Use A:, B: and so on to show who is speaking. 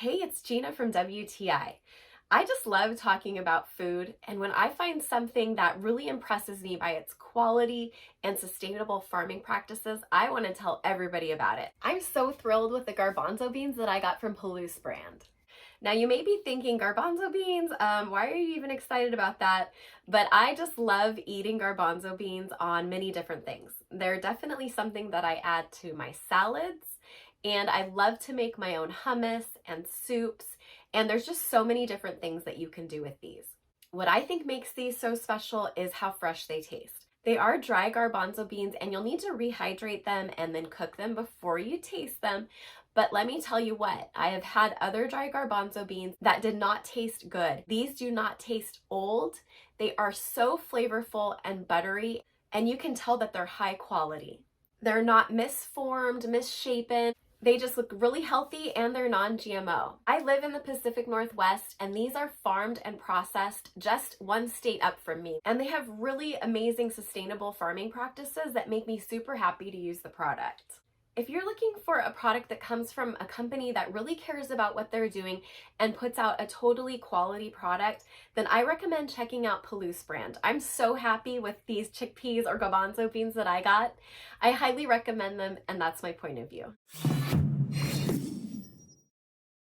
A: Hey, it's Gina from WTI. I just love talking about food, and when I find something that really impresses me by its quality and sustainable farming practices, I want to tell everybody about it. I'm so thrilled with the garbanzo beans that I got from Palouse brand. Now you may be thinking, garbanzo beans, why are you even excited about that? But I just love eating garbanzo beans on many different things. They're definitely something that I add to my salads, and I love to make my own hummus and soups, and there's just so many different things that you can do with these. What I think makes these so special is how fresh they taste. They are dry garbanzo beans, and you'll need to rehydrate them and then cook them before you taste them. But let me tell you what, I have had other dry garbanzo beans that did not taste good. These do not taste old. They are so flavorful and buttery, and you can tell that they're high quality. They're not misformed, misshapen. They just look really healthy, and they're non-GMO. I live in the Pacific Northwest, and these are farmed and processed just one state up from me. And they have really amazing sustainable farming practices that make me super happy to use the product. If you're looking for a product that comes from a company that really cares about what they're doing and puts out a totally quality product, then I recommend checking out Palouse brand. I'm so happy with these chickpeas or garbanzo beans that I got. I highly recommend them, and that's my point of view.